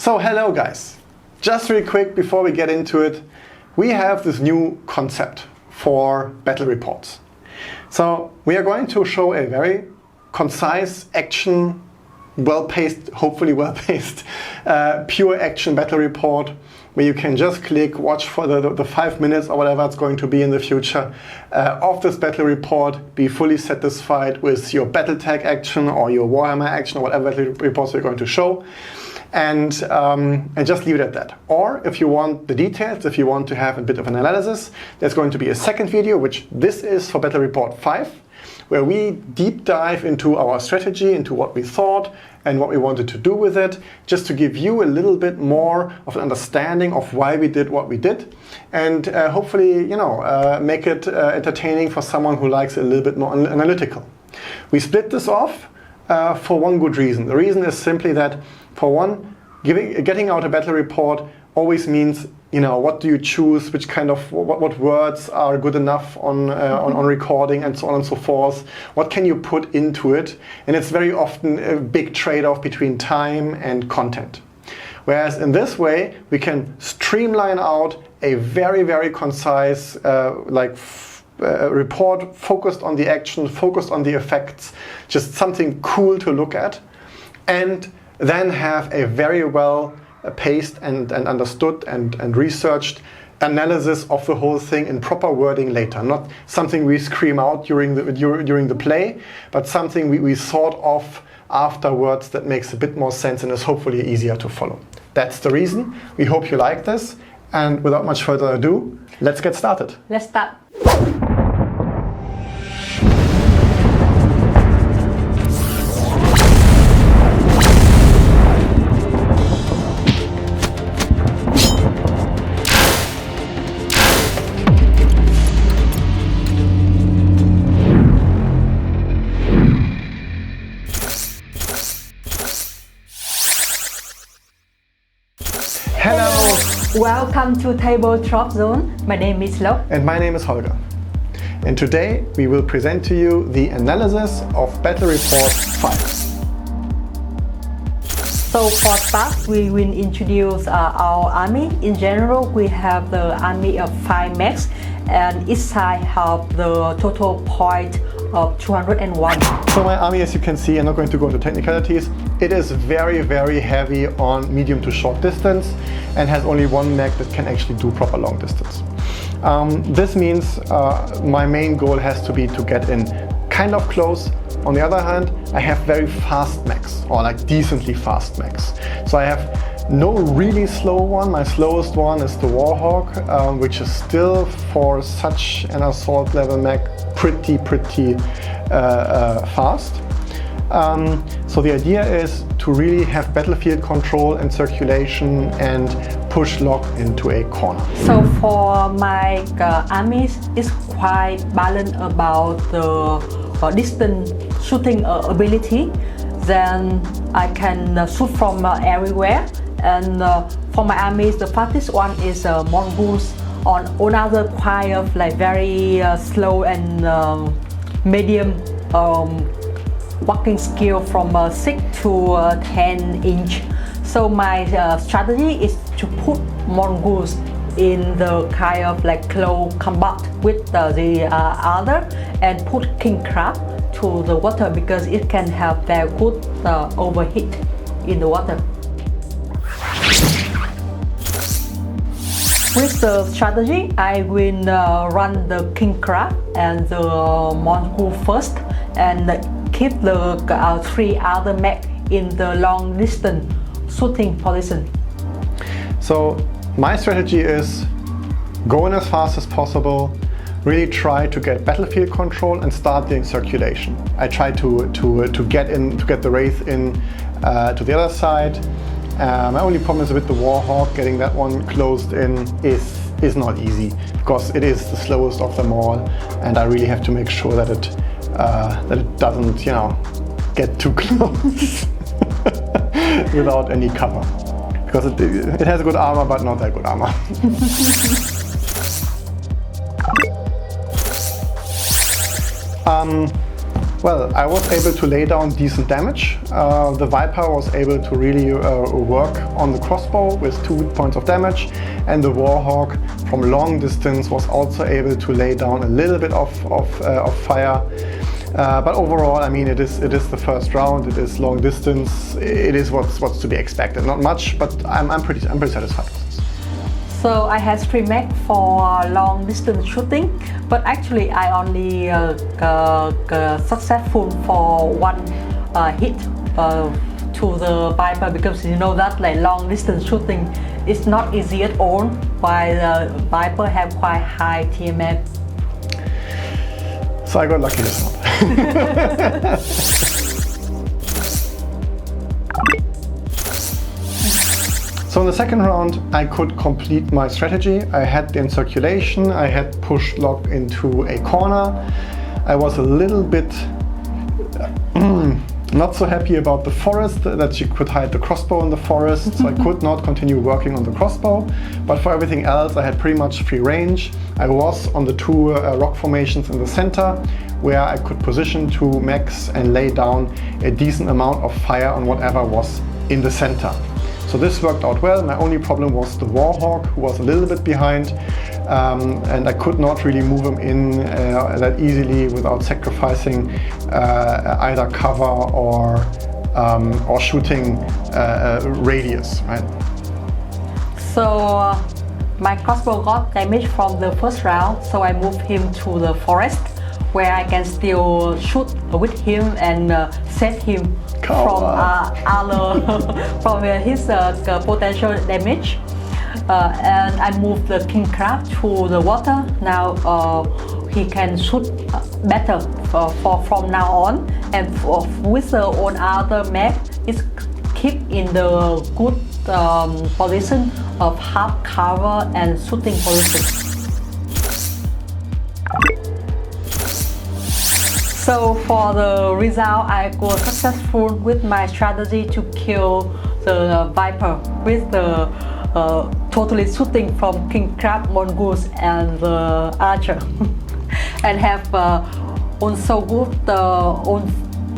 So hello guys, just really quick before we get into it, we have this new concept for battle reports. So we are going to show a very concise action, well-paced, hopefully well-paced, pure action battle report where you can just click, watch for the 5 minutes or whatever it's going to be in the future of this battle report, be fully satisfied with your Battletech action or your Warhammer action or whatever battle reports we're going to show. And just leave it at that. Or if you want the details, if you want to have a bit of an analysis, there's going to be a second video, which this is for Battle Report 5, where we deep dive into our strategy, into what we thought and what we wanted to do with it, just to give you a little bit more of an understanding of why we did what we did, and hopefully, you know, make it entertaining for someone who likes it a little bit more analytical. We split this off for one good reason. The reason is simply that, for one, getting out a battle report always means, you know, what do you choose, which kind of, what words are good enough on recording and so on and so forth. What can you put into it? And it's very often a big trade-off between time and content. Whereas in this way, we can streamline out a very, very concise, report focused on the action, focused on the effects, just something cool to look at, and then have a very well paced and understood and researched analysis of the whole thing in proper wording later. Not something we scream out during the play, but something we thought of afterwards that makes a bit more sense and is hopefully easier to follow. That's the reason. We hope you like this, and without much further ado, let's get started. Let's start. Welcome to TableDropZone. My name is Lo. And my name is Holger. And today we will present to you the analysis of Battle Report 5. So for start, we will introduce our army. In general, we have the army of 5 mechs, and each side have the total point of 201. So my army, as you can see, I'm not going to go into technicalities, it is very, very heavy on medium to short distance and has only one mech that can actually do proper long distance. This means my main goal has to be to get in kind of close. On the other hand, I have very fast mechs, or like decently fast mechs. So I have no really slow one. My slowest one is the Warhawk, which is still, for such an assault level mech, pretty fast. So the idea is to really have battlefield control and circulation and push lock into a corner. So for my armies, it's quite balanced about the distance shooting ability. Then I can shoot from everywhere. And for my armies, the fastest one is mongoose. On another quite of like very slow and medium walking skill from 6 to 10 inch. So my strategy is to put mongoose in the kind of like close combat with the other, and put king crab to the water because it can have very good overheat in the water. With the strategy, I will run the king crab and the mongoose first, and keep the 3 other mech in the long distance shooting position. So my strategy is go in as fast as possible, really try to get battlefield control and start the circulation. I try to get the Wraith in to the other side. My only problem is with the Warhawk. Getting that one closed in is not easy, because it is the slowest of them all, and I really have to make sure that it doesn't, you know, get too close without any cover, because it has good armor, but not that good armor. Well, I was able to lay down decent damage. The Viper was able to really work on the crossbow with 2 points of damage, and the Warhawk from long distance was also able to lay down a little bit of fire. But overall, I mean, it is the first round. It is long distance. It is what's to be expected. Not much, but I'm pretty satisfied with this. So I had 3 mechs for long distance shooting, but actually I only successful for 1 hit to the Viper, because you know that like long distance shooting is not easy at all, while the Viper have quite high TMM. So I got lucky this one. So in the second round, I could complete my strategy. I had the encirculation, I had pushed Locke into a corner. I was a little bit not so happy about the forest, that she could hide the crossbow in the forest, so I could not continue working on the crossbow. But for everything else, I had pretty much free range. I was on the 2 rock formations in the center, where I could position 2 mechs and lay down a decent amount of fire on whatever was in the center. So this worked out well. My only problem was the Warhawk, who was a little bit behind, and I could not really move him in that easily without sacrificing either cover or shooting radius, right? So my crossbow got damaged from the first round, so I moved him to the forest, where I can still shoot with him and save him from his potential damage. And I moved the king crab to the water. Now he can shoot better from now on, and with the on other mech, it's keep in the good position of half cover and shooting position. So for the result, I was successful with my strategy to kill the Viper with the totally shooting from King Crab, Mongoose and the Archer. And have also good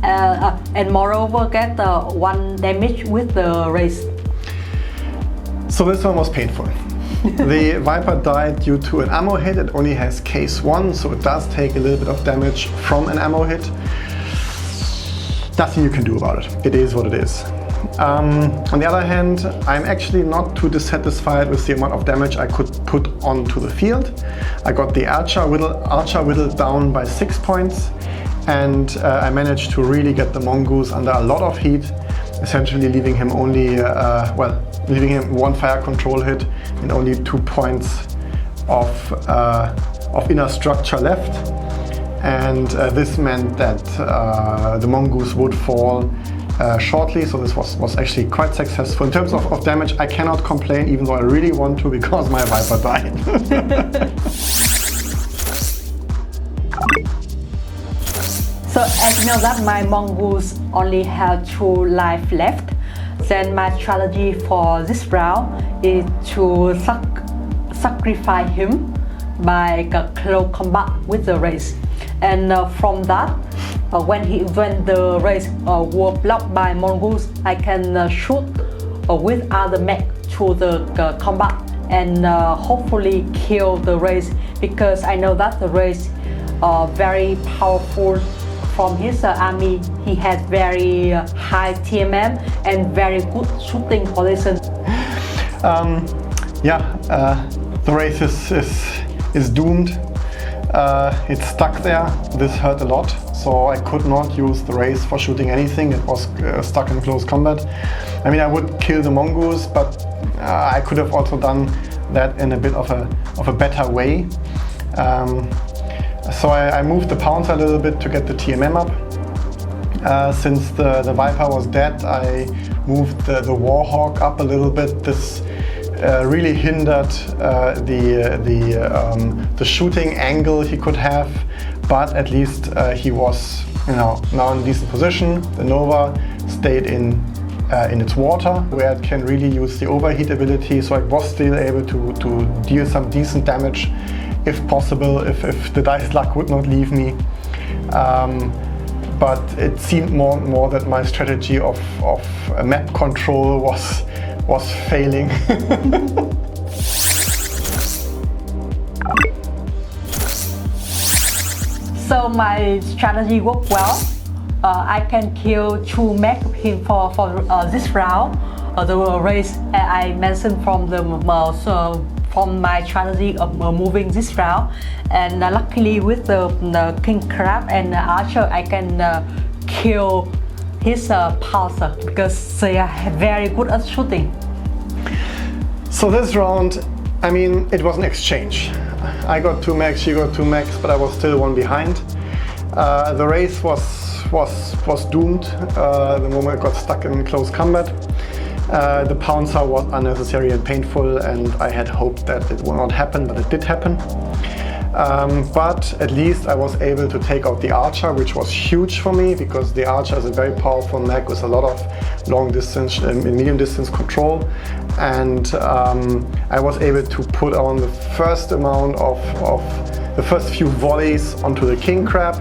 and moreover get 1 damage with the race. So this one was painful. The Viper died due to an ammo hit. It only has case 1, so it does take a little bit of damage from an ammo hit. Nothing you can do about it. It is what it is. On the other hand, I'm actually not too dissatisfied with the amount of damage I could put onto the field. I got the Archer whittled down by 6 points, and I managed to really get the Mongoose under a lot of heat, essentially leaving him only, leaving him 1 fire control hit and only 2 points of inner structure left. And this meant that the Mongoose would fall shortly, so this was actually quite successful. In terms of damage, I cannot complain, even though I really want to, because my Viper died. So as you know that my Mongoose only have 2 life left, then my strategy for this round is to sacrifice him by close combat with the race. And from that, when the race was blocked by Mongoose, I can shoot with other mech to the combat and hopefully kill the race, because I know that the race very powerful. From his army, he has very high TMM and very good shooting position. The race is doomed. It's stuck there. This hurt a lot, so I could not use the race for shooting anything. It was stuck in close combat. I mean, I would kill the Mongoose, but I could have also done that in a bit of a better way. So I moved the Pouncer a little bit to get the TMM up. Since the Viper was dead, I moved the Warhawk up a little bit. This really hindered the shooting angle he could have, but at least he was now in a decent position. The Nova stayed in its water, where it can really use the overheat ability, so I was still able to deal some decent damage if possible, if the dice luck would not leave me. but it seemed more and more that my strategy of map control was failing. So my strategy worked well. I can kill 2 mech for this round. The race I mentioned from my strategy of moving this round, and luckily with the king crab and the archer, I can kill his pulsar because they are very good at shooting. So this round, I mean, it was an exchange. I got 2 mechs, she got 2 mechs, but I was still 1 behind. The race was doomed the moment I got stuck in close combat. The pouncer was unnecessary and painful, and I had hoped that it would not happen, but it did happen. But at least I was able to take out the archer, which was huge for me because the archer is a very powerful mech with a lot of long distance and medium distance control, and I was able to put on the first amount of the first few volleys onto the king crab,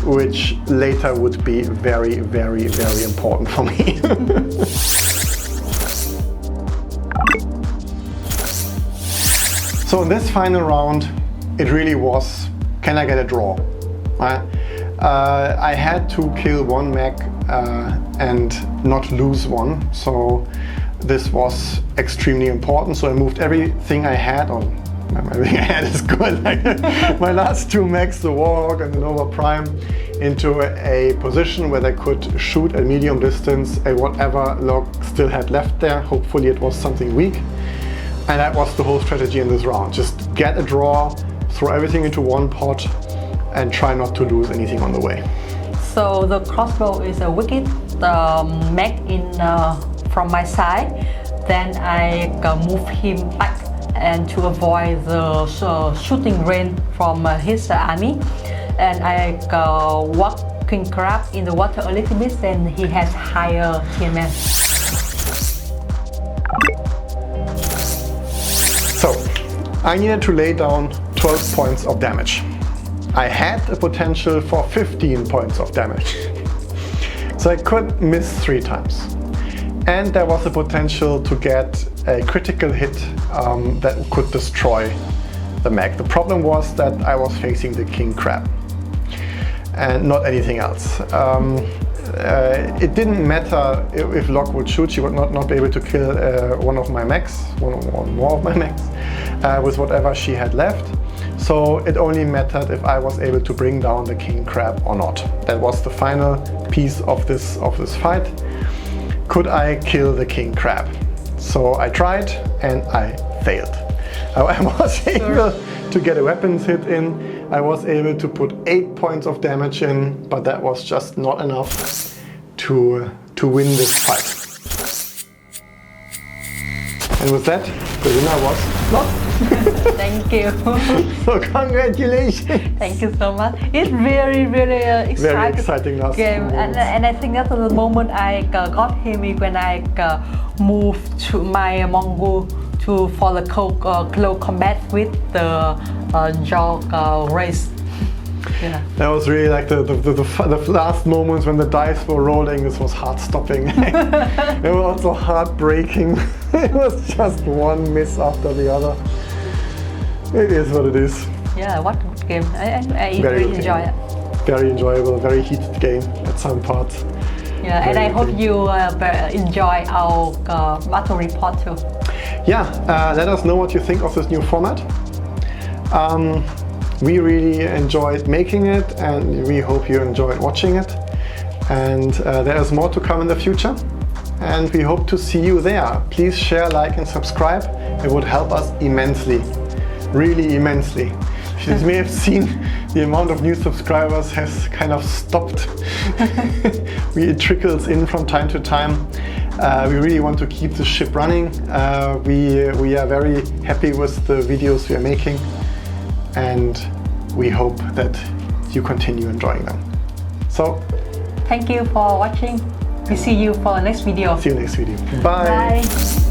which later would be very, very, very important for me. So in this final round, it really was, can I get a draw? I had to kill 1 mech and not lose 1, so this was extremely important. So I moved everything I had on. Everything I had is good. Like my last 2 mechs, the Warhawk and the Nova Prime, into a position where they could shoot at medium distance at whatever log still had left there. Hopefully it was something weak. And that was the whole strategy in this round. Just get a draw, throw everything into 1 pot, and try not to lose anything on the way. So the crossbow is a wicked mech from my side. Then I move him back and to avoid the shooting range from his army. And I walk king crab in the water a little bit, and he has higher TMS. So I needed to lay down 12 points of damage. I had a potential for 15 points of damage. So I could miss 3 times. And there was a potential to get a critical hit that could destroy the mech. The problem was that I was facing the king crab and not anything else. It didn't matter if Locke would shoot, she would not be able to kill one of my mechs, one more of my mechs, with whatever she had left. So it only mattered if I was able to bring down the king crab or not. That was the final piece of this fight. Could I kill the king crab? So I tried and I failed. I was able to get a weapons hit in. I was able to put 8 points of damage in, but that was just not enough to win this fight. And with that, the winner was Locke. Thank you. So congratulations. Thank you so much. It's very, very exciting last game, and I think that's the moment I got him when I moved to my Mongol for the close combat with the Jog race. Yeah. That was really like the last moments when the dice were rolling. This was heart-stopping. It was also heartbreaking. It was just one miss after the other. It is what it is. Yeah, what a good game. I really enjoy it. Very enjoyable, very heated game at some parts. Yeah, and I hope you enjoy our battle report too. Yeah, let us know what you think of this new format. We really enjoyed making it, and we hope you enjoyed watching it. And there is more to come in the future, and we hope to see you there. Please share, like and subscribe. It would help us immensely, really immensely. You may have seen the amount of new subscribers has kind of stopped. It trickles in from time to time. We really want to keep the ship running. We are very happy with the videos we are making, and we hope that you continue enjoying them. So, thank you for watching. We see you for the next video. See you next video. Bye. Bye.